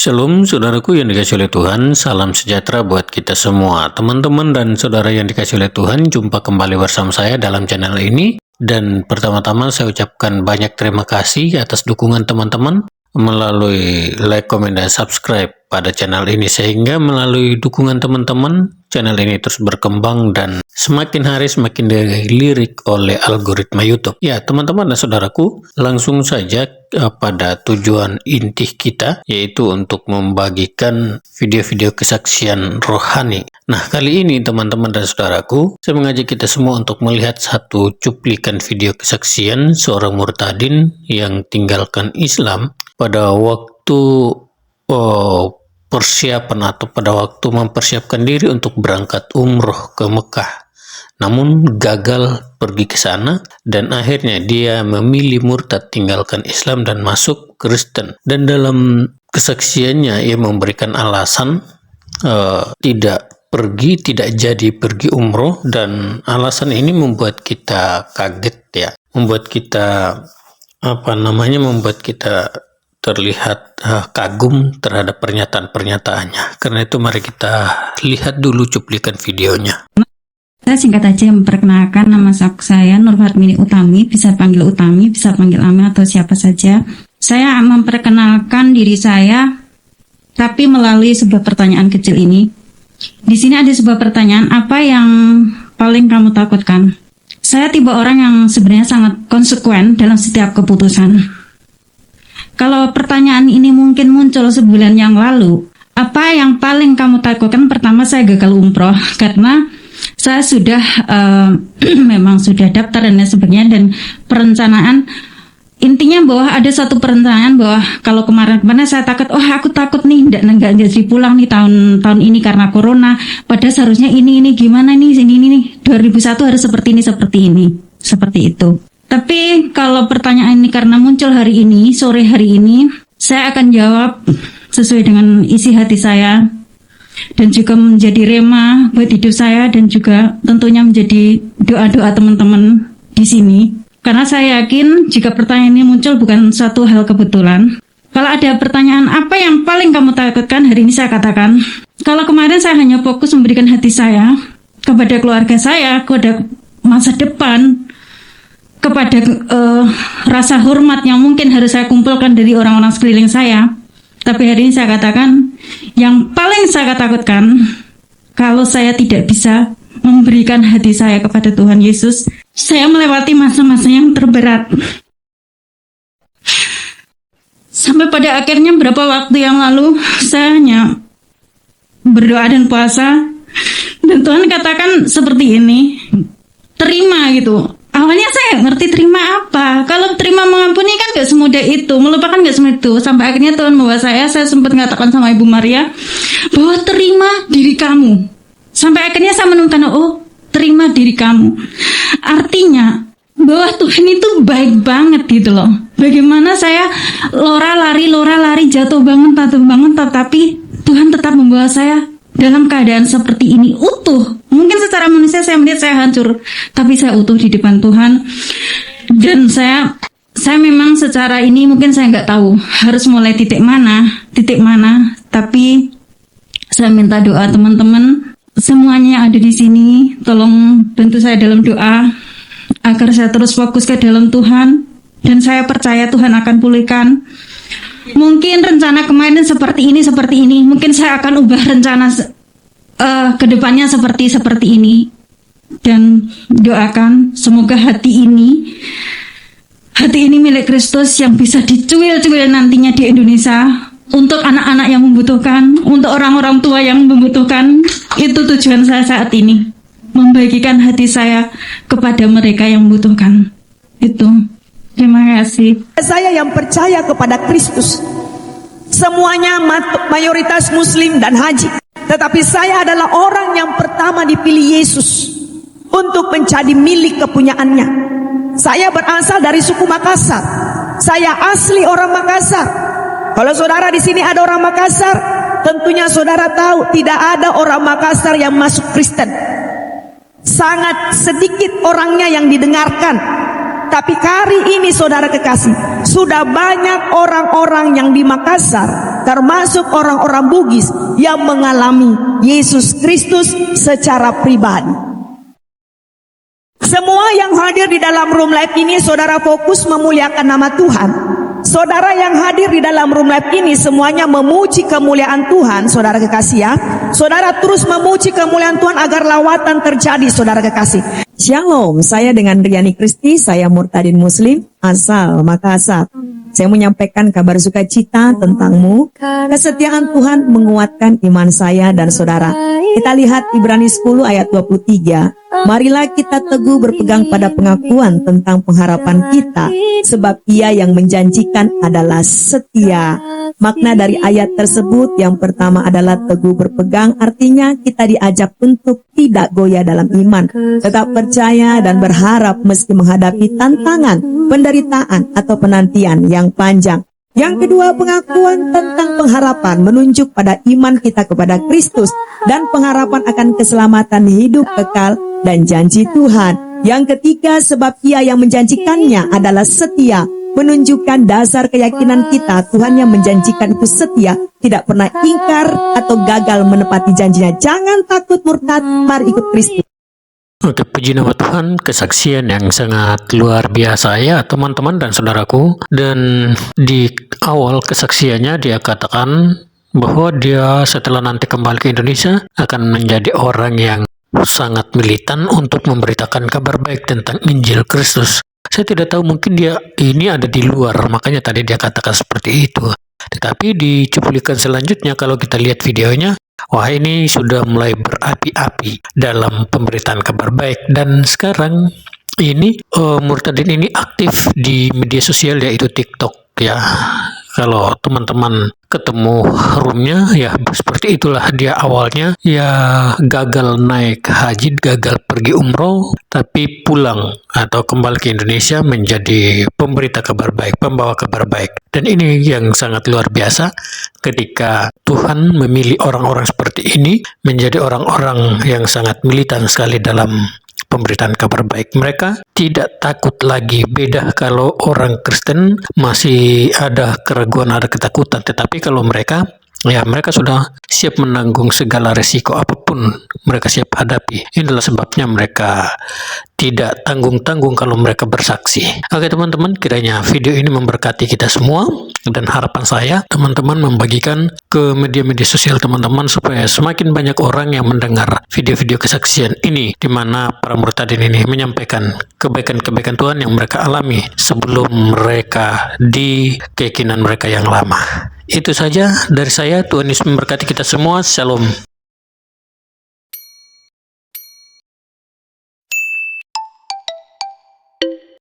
Shalom saudaraku yang dikasih oleh Tuhan, salam sejahtera buat kita semua. Teman-teman dan saudara yang dikasih oleh Tuhan, jumpa kembali bersama saya dalam channel ini. Dan pertama-tama saya ucapkan banyak terima kasih atas dukungan teman-teman melalui like, komen, dan subscribe pada channel ini. Sehingga melalui dukungan teman-teman, channel ini terus berkembang dan semakin hari semakin dilirik oleh algoritma YouTube. Ya teman-teman dan saudaraku, langsung saja pada tujuan inti kita, yaitu untuk membagikan video-video kesaksian rohani. Nah kali ini teman-teman dan saudaraku, saya mengajak kita semua untuk melihat satu cuplikan video kesaksian seorang murtadin yang tinggalkan Islam pada waktu persiapan atau pada waktu mempersiapkan diri untuk berangkat umroh ke Mekah. Namun gagal pergi ke sana dan akhirnya dia memilih murtad, tinggalkan Islam dan masuk Kristen. Dan dalam kesaksiannya ia memberikan alasan tidak jadi pergi umroh, dan alasan ini membuat kita kaget ya, membuat kita membuat kita terlihat kagum terhadap pernyataan-pernyataannya. Karena itu mari kita lihat dulu cuplikan videonya. Saya singkat aja memperkenalkan, nama saya Nur Fatmini Utami, bisa panggil Utami, bisa panggil Ami atau siapa saja. Saya memperkenalkan diri saya, tapi melalui sebuah pertanyaan kecil ini. Di sini ada sebuah pertanyaan, apa yang paling kamu takutkan? Saya tipe orang yang sebenarnya sangat konsekuen dalam setiap keputusan. Kalau pertanyaan ini mungkin muncul sebulan yang lalu, apa yang paling kamu takutkan? Pertama, saya gagal umroh karena saya sudah memang sudah daftar dan sebagainya, dan perencanaan intinya bahwa ada satu perencanaan bahwa kalau kemarin saya takut, aku takut nih nggak jadi pulang nih tahun ini karena corona, padahal seharusnya ini gimana nih, ini 2001 harus seperti ini seperti itu. Tapi kalau pertanyaan ini karena muncul hari ini, sore hari ini, saya akan jawab sesuai dengan isi hati saya, dan juga menjadi rema buat hidup saya, dan juga tentunya menjadi doa-doa teman-teman di sini. Karena saya yakin jika pertanyaan ini muncul bukan suatu hal kebetulan. Kalau ada pertanyaan apa yang paling kamu takutkan, hari ini saya katakan, kalau kemarin saya hanya fokus memberikan hati saya kepada keluarga saya, kepada masa depan, kepada rasa hormat yang mungkin harus saya kumpulkan dari orang-orang sekeliling saya. Tapi hari ini saya katakan, yang paling saya takutkan, kalau saya tidak bisa memberikan hati saya kepada Tuhan Yesus, saya melewati masa-masa yang terberat. Sampai pada akhirnya beberapa waktu yang lalu, saya hanya berdoa dan puasa, dan Tuhan katakan seperti ini, terima gitu. Awalnya saya ngerti terima apa. Kalau terima mengampuni kan gak semudah itu, melupakan gak semudah itu. Sampai akhirnya Tuhan membawa saya sempat mengatakan sama Ibu Maria bahwa terima diri kamu. Sampai akhirnya saya menemukan, terima diri kamu. Artinya bahwa Tuhan itu baik banget gitu loh. Bagaimana saya lora lari, jatuh bangun, tapi Tuhan tetap membawa saya dalam keadaan seperti ini utuh. Mungkin secara manusia saya melihat saya hancur, tapi saya utuh di depan Tuhan. Dan saya memang secara ini mungkin saya nggak tahu harus mulai titik mana. Tapi saya minta doa teman-teman semuanya yang ada di sini, tolong bantu saya dalam doa agar saya terus fokus ke dalam Tuhan, dan saya percaya Tuhan akan pulihkan. Mungkin rencana kemarin seperti ini, mungkin saya akan ubah rencana kedepannya seperti ini, dan doakan semoga hati ini milik Kristus yang bisa dicuil-cuil nantinya di Indonesia untuk anak-anak yang membutuhkan, untuk orang-orang tua yang membutuhkan. Itu tujuan saya saat ini, membagikan hati saya kepada mereka yang membutuhkan. Itu. Terima kasih. Saya yang percaya kepada Kristus, semuanya mayoritas Muslim dan haji. Tetapi saya adalah orang yang pertama dipilih Yesus untuk menjadi milik kepunyaannya. Saya berasal dari suku Makassar. Saya asli orang Makassar. Kalau saudara di sini ada orang Makassar, tentunya saudara tahu tidak ada orang Makassar yang masuk Kristen. Sangat sedikit orangnya yang didengarkan. Tapi hari ini saudara kekasih, sudah banyak orang-orang yang di Makassar, termasuk orang-orang Bugis, yang mengalami Yesus Kristus secara pribadi. Semua yang hadir di dalam room live ini, saudara fokus memuliakan nama Tuhan. Saudara yang hadir di dalam room live ini semuanya memuji kemuliaan Tuhan, saudara kekasih ya. Saudara terus memuji kemuliaan Tuhan agar lawatan terjadi, saudara kekasih. Shalom, saya dengan Riani Kristi, saya murtadin muslim asal Makassar. Saya menyampaikan kabar sukacita tentangmu. Kesetiaan Tuhan menguatkan iman saya dan saudara. Kita lihat Ibrani 10 ayat 23. Marilah kita teguh berpegang pada pengakuan tentang pengharapan kita, sebab Ia yang menjanjikan adalah setia. Makna dari ayat tersebut yang pertama adalah teguh berpegang, artinya kita diajak untuk tidak goyah dalam iman, tetap percaya dan berharap meski menghadapi tantangan, penderitaan atau penantian yang panjang. Yang kedua, pengakuan tentang pengharapan menunjuk pada iman kita kepada Kristus dan pengharapan akan keselamatan hidup kekal dan janji Tuhan. Yang ketiga, sebab Ia yang menjanjikannya adalah setia, menunjukkan dasar keyakinan kita Tuhan yang menjanjikan itu setia, tidak pernah ingkar atau gagal menepati janjinya. Jangan takut murtad, mari ikut Kristus. Oke, puji nama Tuhan, kesaksian yang sangat luar biasa ya teman-teman dan saudaraku. Dan di awal kesaksiannya dia katakan bahwa dia setelah nanti kembali ke Indonesia akan menjadi orang yang sangat militan untuk memberitakan kabar baik tentang Injil Kristus. Saya tidak tahu, mungkin dia ini ada di luar, makanya tadi dia katakan seperti itu. Tetapi di cuplikan selanjutnya kalau kita lihat videonya, wah ini sudah mulai berapi-api dalam pemberitaan kabar baik. Dan sekarang ini Murtadin ini aktif di media sosial yaitu TikTok ya. Kalau teman-teman ketemu roomnya ya seperti itulah dia awalnya ya, gagal naik haji, gagal pergi umroh, tapi pulang atau kembali ke Indonesia menjadi pemberita kabar baik, pembawa kabar baik. Dan ini yang sangat luar biasa ketika Tuhan memilih orang-orang seperti ini menjadi orang-orang yang sangat militan sekali dalam pemberitaan kabar baik. Mereka tidak takut lagi. Beda kalau orang Kristen masih ada keraguan, ada ketakutan. Tetapi kalau mereka sudah siap menanggung segala resiko apapun mereka siap hadapi. Inilah sebabnya mereka tidak tanggung-tanggung kalau mereka bersaksi. Oke teman-teman, kiranya video ini memberkati kita semua, dan harapan saya teman-teman membagikan ke media-media sosial teman-teman supaya semakin banyak orang yang mendengar video-video kesaksian ini, di mana para murtadin ini menyampaikan kebaikan-kebaikan Tuhan yang mereka alami sebelum mereka di keyakinan mereka yang lama. Itu saja dari saya. Tuhan Yesus memberkati kita semua. Shalom.